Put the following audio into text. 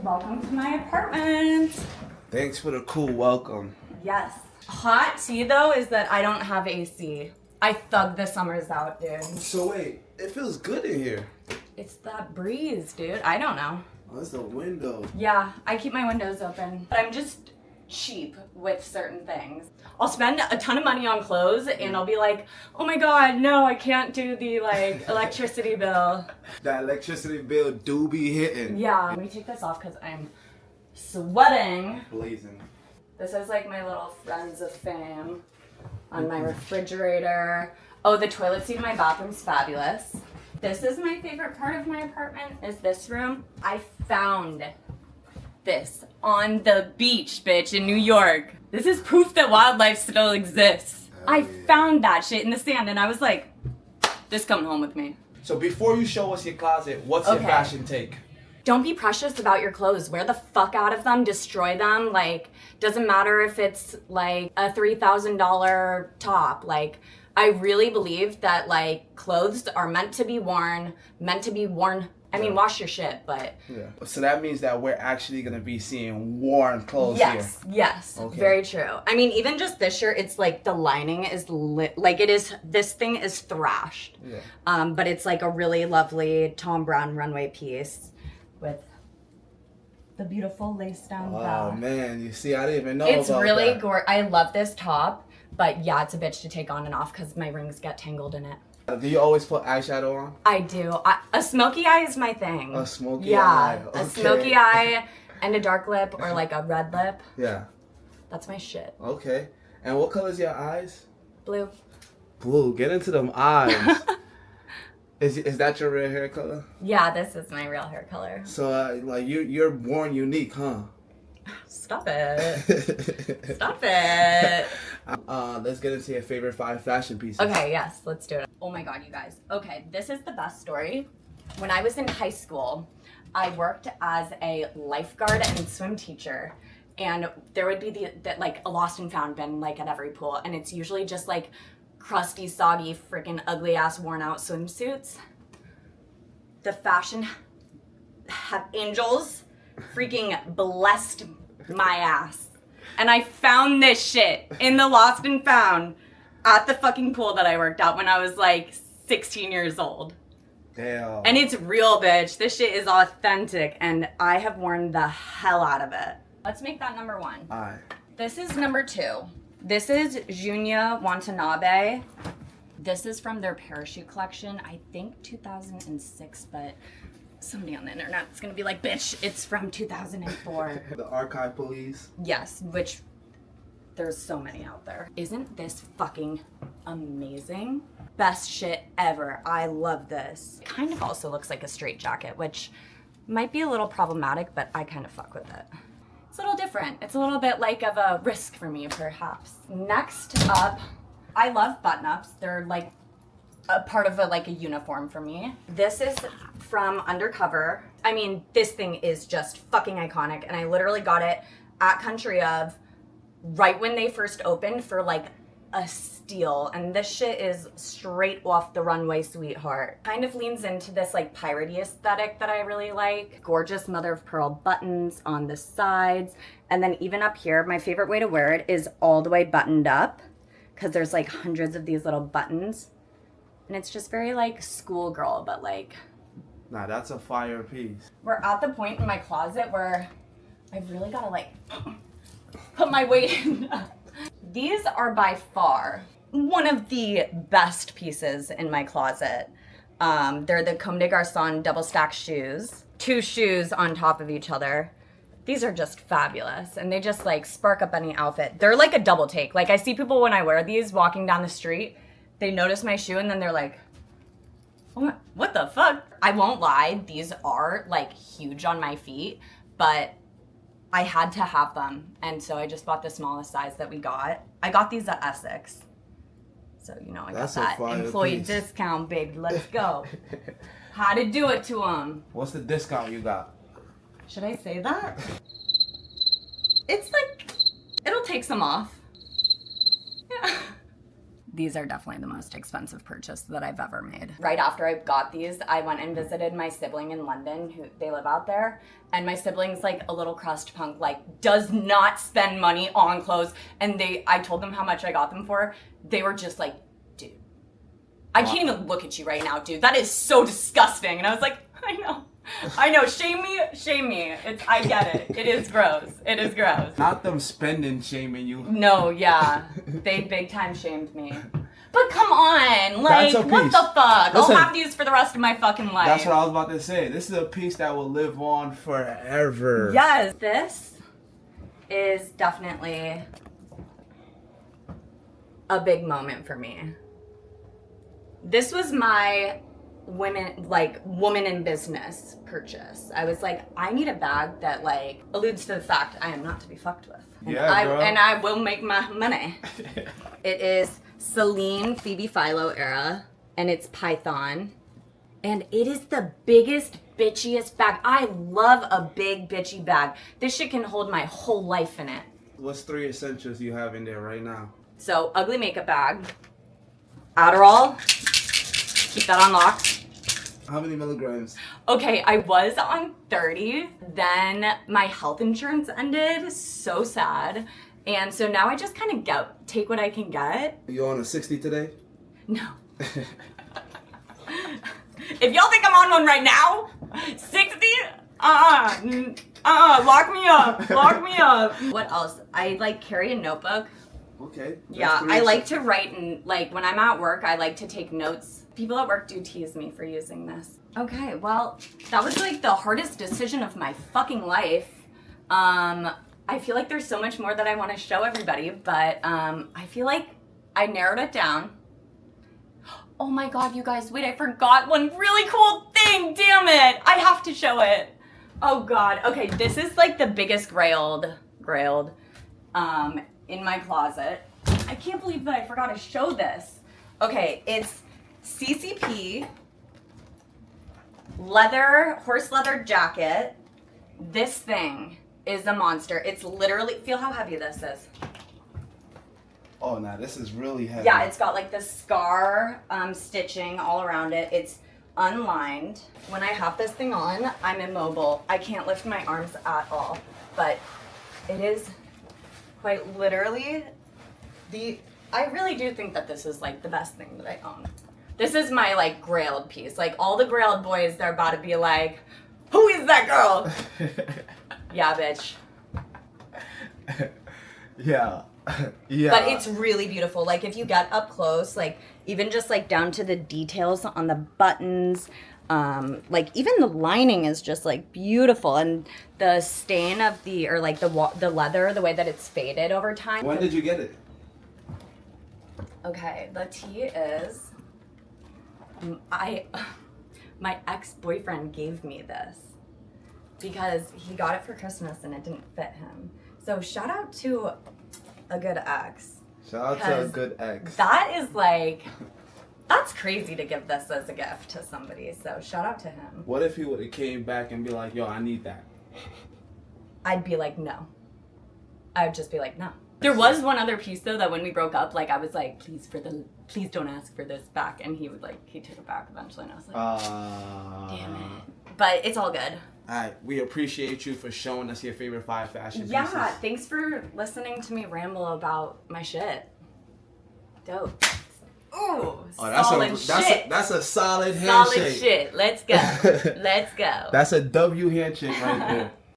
Welcome to my apartment. Thanks for the cool welcome. Yes. Hot tea though is that I don't have AC. I thug the summers out, dude. So wait, it feels good in here. It's that breeze, dude. I don't know. Oh, it's a window. Yeah, I keep my windows open. But I'm just cheap with certain things. I'll spend a ton of money on clothes and I'll be like, oh my god, no, I can't do the electricity bill. That electricity bill do be hitting. Yeah. Let me take this off because I'm sweating. Blazing. This is like my little friends of fame on my refrigerator. Oh, the toilet seat in my bathroom's fabulous. This is my favorite part of my apartment, is this room. I found this on the beach, bitch, in New York. This is proof that wildlife still exists. I found that shit in the sand and I was like, this coming home with me. So before you show us your closet, what's your fashion take? Don't be precious about your clothes. Wear the fuck out of them, destroy them. Like, doesn't matter if it's like a $3,000 top. Like, I really believe that like clothes are meant to be worn. I mean, wash your shit, but. Yeah. So that means that we're actually gonna be seeing worn clothes here. Yes, okay. Very true. I mean, even just this shirt, it's like the lining is like it is. This thing is thrashed. Yeah. But it's like a really lovely Tom Brown runway piece with the beautiful lace down back. Oh man, you see, I didn't even know it's about really that. gorgeous. I love this top, but yeah, it's a bitch to take on and off because my rings get tangled in it. Do you always put eyeshadow on? I do. A smoky eye is my thing. A smoky eye. Yeah, a smoky eye and a dark lip or like a red lip. Yeah. That's my shit. Okay. And what color is your eyes? Blue. Blue. Get into them eyes. Is that your real hair color? Yeah, this is my real hair color. So like you're born unique, huh? Stop it. Stop it. Let's get into your favorite 5 fashion pieces. Okay, yes, let's do it. Oh my god, you guys. Okay, this is the best story. When I was in high school, I worked as a lifeguard and swim teacher. And there would be the like a lost and found bin like at every pool. And it's usually just like crusty, soggy, freaking ugly ass worn out swimsuits. The fashion angels freaking blessed my ass. And I found this shit in the lost and found at the fucking pool that I worked at when I was like 16 years old. Damn. And it's real, bitch. This shit is authentic and I have worn the hell out of it. Let's make that number 1. Alright. This is number 2. This is Junya Watanabe. This is from their parachute collection. I think 2006, but somebody on the internet is gonna be like, bitch, it's from 2004. The archive police. Yes, which there's so many out there. Isn't this fucking amazing? Best shit ever. I love this. It kind of also looks like a straight jacket, which might be a little problematic, but I kind of fuck with it. It's a little different. It's a little bit like of a risk for me, perhaps. Next up, I love button-ups. They're like a part of a uniform for me. This is from Undercover. I mean, this thing is just fucking iconic, and I literally got it at Country of right when they first opened for like a steal, and this shit is straight off the runway, sweetheart. Kind of leans into this like piratey aesthetic that I really like. Gorgeous mother of pearl buttons on the sides, and then even up here, my favorite way to wear it is all the way buttoned up because there's like hundreds of these little buttons, and it's just very like schoolgirl, but like. Nah, that's a fire piece. We're at the point in my closet where I've really gotta like put my weight in. These are by far one of the best pieces in my closet. They're the Comme des Garçons double stack shoes. 2 shoes on top of each other. These are just fabulous, and they just like spark up any outfit. They're like a double take. Like I see people when I wear these walking down the street, they notice my shoe and then they're like, what the fuck? I won't lie, these are like huge on my feet, but I had to have them, and so I just bought the smallest size that we got. I got these at Essex, so you know I got that employee discount, baby. Let's go. How to do it to them? What's the discount you got? Should I say that? It's like it'll take some off. Yeah. These are definitely the most expensive purchase that I've ever made. Right after I got these, I went and visited my sibling in London, who they live out there. And my sibling's like a little crust punk, like does not spend money on clothes. And I told them how much I got them for. They were just like, dude, I can't even look at you right now, dude. That is so disgusting. And I was like, I know, shame me. I get it. It is gross. Not them spending shaming you. No, yeah. They big time shamed me. But come on, like, That's a what piece. the fuck? Listen, I'll have these for the rest of my fucking life. That's what I was about to say. This is a piece that will live on forever. Yes. This is definitely a big moment for me. This was my woman in business purchase. I was like, I need a bag that like alludes to the fact I am not to be fucked with. And I will make my money. It is Celine Phoebe Philo era, and it's Python. And it is the biggest, bitchiest bag. I love a big, bitchy bag. This shit can hold my whole life in it. What's 3 essentials you have in there right now? So, ugly makeup bag, Adderall, keep that on lock. How many milligrams? Okay, I was on 30, then my health insurance ended, so sad. And so now I just kind of take what I can get. You on a 60 today? No. If y'all think I'm on one right now, 60? Lock me up. What else? I like carry a notebook. Okay. Yeah, I like to write and like when I'm at work, I like to take notes. People at work do tease me for using this. Okay, well, that was like the hardest decision of my fucking life. I feel like there's so much more that I want to show everybody, but I feel like I narrowed it down. Oh my god, you guys, wait, I forgot one really cool thing, damn it! I have to show it. Oh god, okay, this is like the biggest grailed in my closet. I can't believe that I forgot to show this. Okay, it's CCP horse leather jacket. This thing is a monster. It's literally, feel how heavy this is. Oh, nah, this is really heavy. Yeah, it's got like the scar stitching all around it. It's unlined. When I have this thing on, I'm immobile. I can't lift my arms at all. But it is quite literally I really do think that this is like the best thing that I own. This is my like grailed piece. Like all the grailed boys, they're about to be like, who is that girl? Yeah, bitch. Yeah. Yeah. But it's really beautiful. Like if you get up close, like even just like down to the details on the buttons, like even the lining is just like beautiful, and the stain of the leather, the way that it's faded over time. When did you get it? Okay, the tea is my ex-boyfriend gave me this because he got it for Christmas and it didn't fit him. So shout out to a good ex. Shout out to a good ex. That is like, that's crazy to give this as a gift to somebody. So shout out to him. What if he would have came back and be like, yo, I need that? I'd be like, no. I would just be like, no. There was one other piece though that when we broke up, like I was like, please don't ask for this back, and he took it back eventually, and I was like, damn it. But it's all good. Alright, we appreciate you for showing us your favorite 5 fashion pieces. Yeah, thanks for listening to me ramble about my shit. Dope. Ooh, solid shit. That's a solid handshake. Solid shit. Let's go. Let's go. That's a W handshake right there.